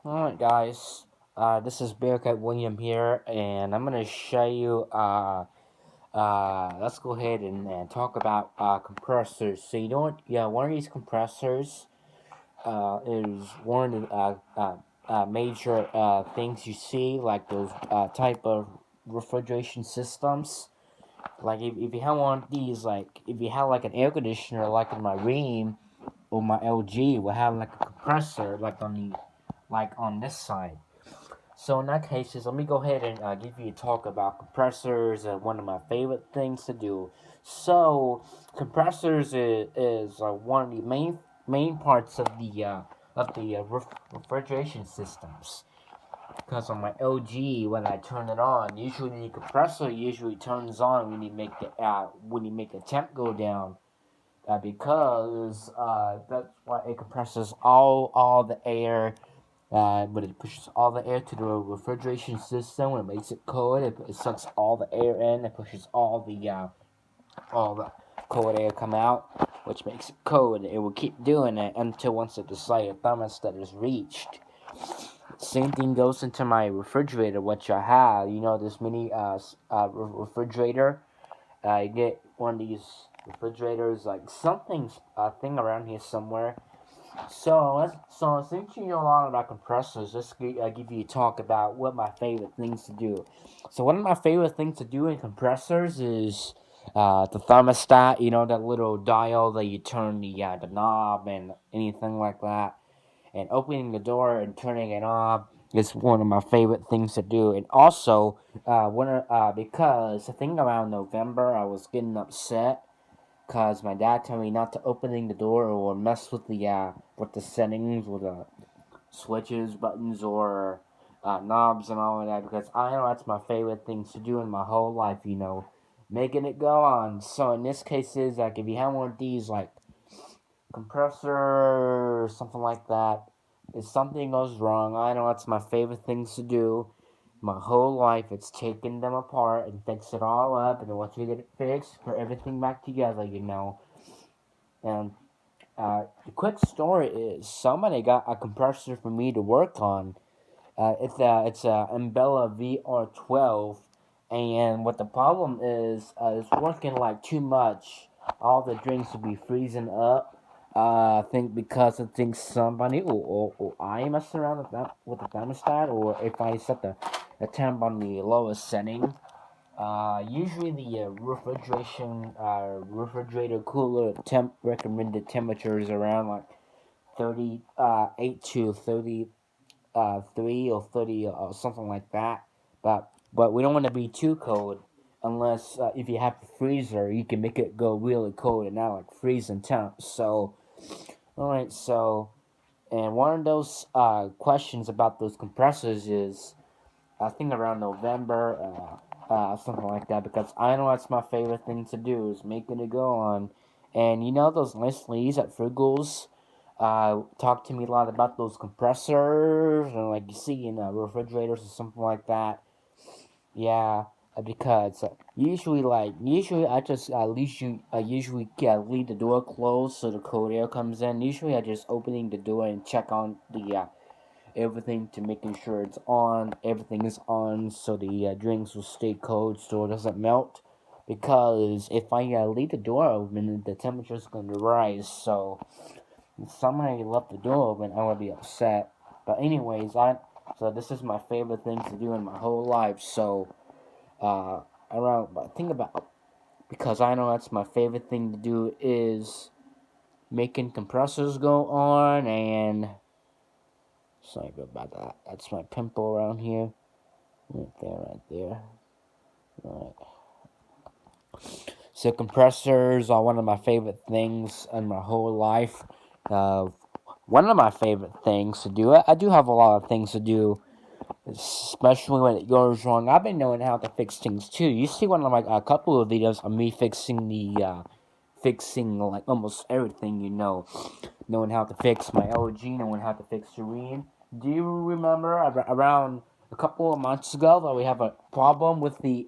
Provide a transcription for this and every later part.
Alright guys, this is Bearcat William here, and I'm gonna show you, let's go ahead and talk about, compressors. So you know what, yeah, one of these compressors, is one of the, major, things you see, like those, type of refrigeration systems. Like, if you have one of these, like, if you have, like, an air conditioner, like in my Ream, or my LG, will have, like, a compressor, like, on this side. So in that case, let me go ahead and give you a talk about compressors and one of my favorite things to do. So compressors is one of the main parts of the refrigeration systems. Because on my LG, when I turn it on, usually the compressor usually turns on when you make the temp go down. Because that's why it compresses all the air, when it pushes all the air to the refrigeration system, when it makes it cold, it sucks all the air in, it pushes all the cold air come out, which makes it cold. It will keep doing it until once the desired thermostat is reached. Same thing goes into my refrigerator, which I have. You know, this mini refrigerator. I get one of these refrigerators, like something's a thing around here somewhere. So since you know a lot about compressors, let's give you a talk about what my favorite things to do. So one of my favorite things to do in compressors is the thermostat. You know, that little dial that you turn the knob and anything like that. And opening the door and turning it on is one of my favorite things to do. And also, because I think around November I was getting upset because my dad told me not to opening the door or mess with the settings, with the switches, buttons, or knobs and all of that, because I know that's my favorite things to do in my whole life. You know, making it go on. So in this case, is like if you have one of these, like compressor or something like that, if something goes wrong, I know that's my favorite things to do. My whole life, it's taking them apart and fix it all up, and then once you get it fixed, put everything back together. You know, and the quick story is somebody got a compressor for me to work on. It's a Embella VR12, and what the problem is, it's working like too much. All the drinks will be freezing up. I think because I think somebody or I mess around with the thermostat, or if I set the temp on the lowest setting. Usually the refrigerator cooler temp recommended temperature is around like 38 to 33 or 30 or something like that. But we don't want to be too cold, unless if you have a freezer, you can make it go really cold and not like freezing temps. So all right, and one of those questions about those compressors is, I think around November, something like that, because I know that's my favorite thing to do is making it go on. And you know those nice ladies at Frugals talk to me a lot about those compressors, and like you see in refrigerators or something like that. Yeah, because usually I just usually leave the door closed so the cold air comes in. Usually I just opening the door and check on the everything to making sure it's on. Everything is on so the drinks will stay cold so it doesn't melt. Because if I leave the door open, the temperature's going to rise. So if somebody left the door open, I would be upset. But anyways, so this is my favorite thing to do in my whole life. So around, but think about, because I know that's my favorite thing to do is making compressors go on. And sorry about that. That's my pimple around here. Right there, right there. Right. So compressors are one of my favorite things in my whole life. Uh, One of my favorite things to do. I do have a lot of things to do, especially when it goes wrong. I've been knowing how to fix things too. You see one of my a couple of videos of me fixing like almost everything. You know, knowing how to fix my LG, knowing how to fix Serene. Do you remember around a couple of months ago that we have a problem with the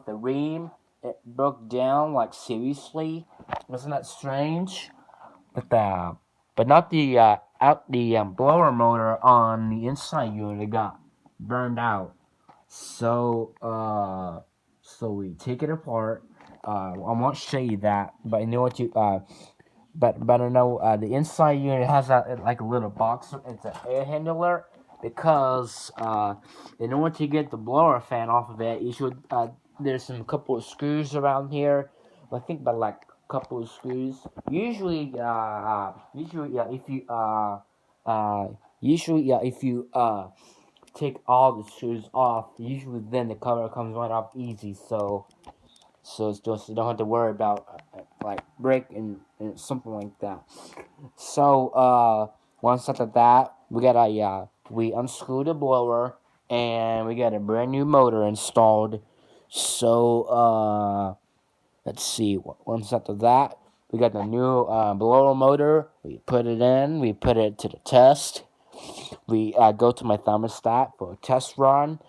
ream? It broke down, like, seriously. Wasn't that strange? But not the out the blower motor on the inside unit got burned out. So we take it apart. I won't show you that, but I know what you but I know the inside unit has like a little box. It's an air handler because in order to get the blower fan off of it, you should there's some couple of screws around here. I think about like a couple of screws. If you take all the screws off, usually then the cover comes right off easy. So it's just you don't have to worry about like break and something like that. So once after that, we unscrew the blower and we got a brand new motor installed. So let's see. Once after that, we got the new blower motor. We put it in. We put it to the test. We go to my thermostat for a test run.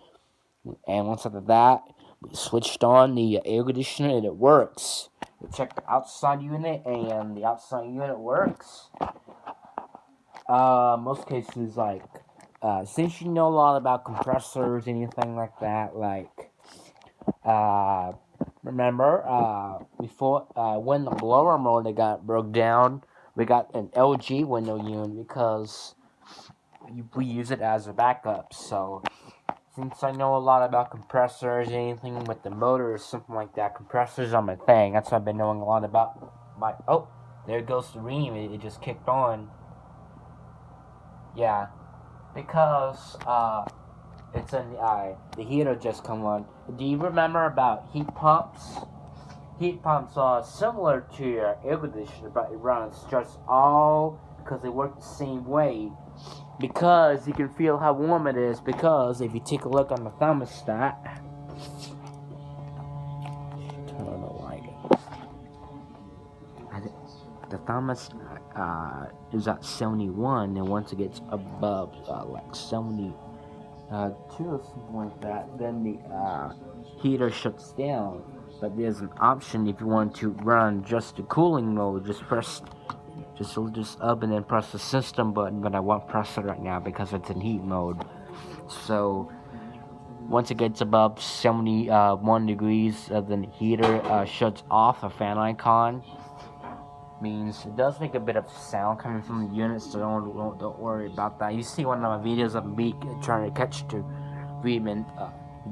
And once after that, we switched on the air conditioner and it works. We checked the outside unit and the outside unit works. Most cases, like, since you know a lot about compressors, anything like that, like, remember, before, when the blower motor got broke down, we got an LG window unit because we use it as a backup, so since I know a lot about compressors, anything with the motor or something like that, compressors are my thing. That's what I've been knowing a lot about. Oh, there goes the ream. It just kicked on. Yeah, because it's the heater just come on. Do you remember about heat pumps? Heat pumps are similar to your air conditioner, but it runs just all because they work the same way. Because you can feel how warm it is. Because if you take a look on the thermostat, turn on the light. The thermostat is at 71, and once it gets above like 72 or something like that, then the heater shuts down. But there's an option if you want to run just the cooling mode. Just up and then press the system button, but I won't press it right now because it's in heat mode. So once it gets above 71 degrees, the heater shuts off. A fan icon means it does make a bit of sound coming from the unit, so don't worry about that. You see one of my videos of me trying to catch the Riemann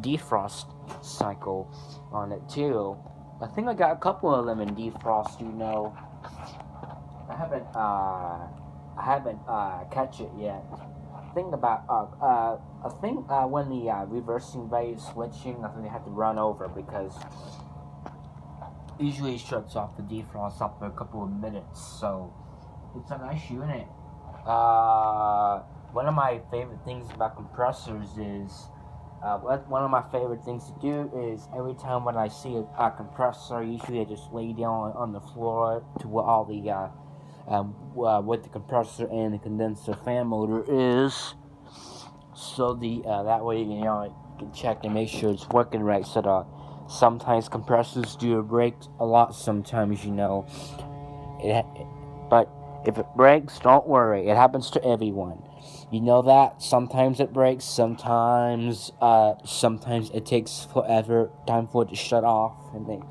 defrost cycle on it too. I think I got a couple of them in defrost, you know. I haven't catch it yet. Think about I think when the reversing rate is switching, I think they have to run over because usually it shuts off the defrost after a couple of minutes. So it's a nice unit. One of my favorite things about compressors is one of my favorite things to do is every time when I see a compressor, usually I just lay down on the floor to where all the what the compressor and the condenser fan motor is, so that way you can check and make sure it's working right. So sometimes compressors do break a lot. Sometimes but if it breaks, don't worry. It happens to everyone. You know that sometimes it breaks. Sometimes it takes forever time for it to shut off and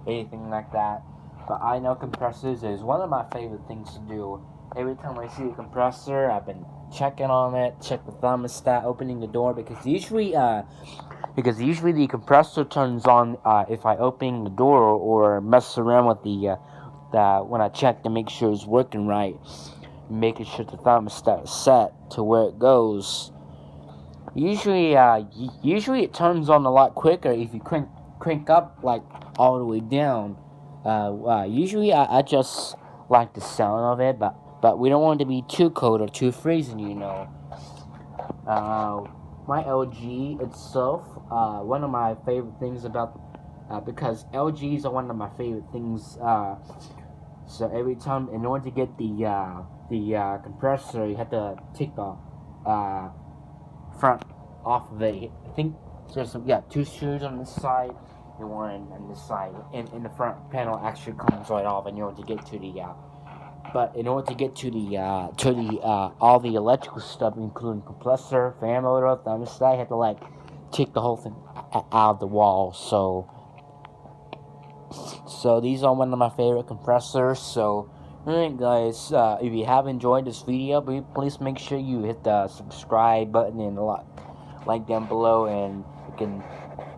anything like that. But I know compressors is one of my favorite things to do. Every time I see a compressor, I've been checking on it, check the thermostat, opening the door because usually the compressor turns on if I open the door or mess around with the when I check to make sure it's working right, making sure the thermostat is set to where it goes. Usually it turns on a lot quicker if you crank up like all the way down. Usually I just like the sound of it, but we don't want it to be too cold or too freezing, you know. My LG itself, one of my favorite things about, because LGs are one of my favorite things, so every time, in order to get the compressor, you have to take the front off of it. I think there's two screws on this side and one on this side, and the front panel actually comes right off in order to get to But in order to get to the all the electrical stuff, including compressor, fan motor, thermostat, I had to like take the whole thing out of the wall. So these are one of my favorite compressors. So alright guys, if you have enjoyed this video, please make sure you hit the subscribe button and like down below, and you can.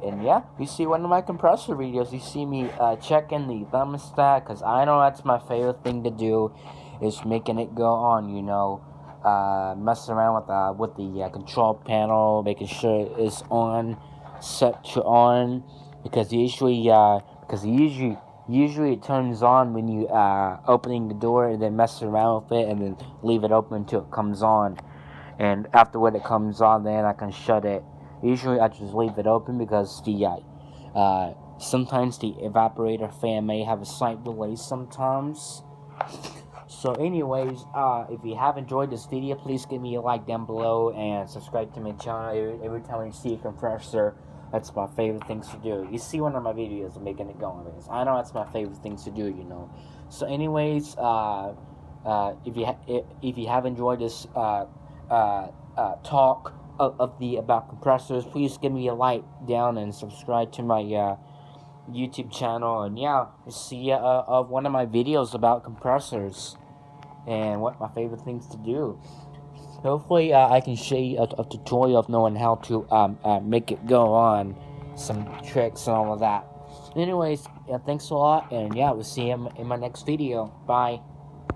And yeah, you see one of my compressor videos, you see me checking the thermostat, because I know that's my favorite thing to do, is making it go on, you know, messing around with the control panel, making sure it's on, set to on, because usually it turns on when you opening the door and then mess around with it and then leave it open until it comes on, and after when it comes on, then I can shut it. Usually I just leave it open because sometimes the evaporator fan may have a slight delay sometimes. So anyways, if you have enjoyed this video, please give me a like down below and subscribe to my channel. Every time you see a compressor, that's my favorite things to do. You see one of my videos, I'm making it go on this. I know that's my favorite things to do, you know. So anyways, if you have enjoyed this talk about compressors, please give me a like down and subscribe to my YouTube channel. And yeah, see of one of my videos about compressors and what my favorite things to do. Hopefully I can show you a tutorial of knowing how to make it go on, some tricks and all of that. Anyways, thanks a lot, and yeah, we'll see you in my next video. Bye.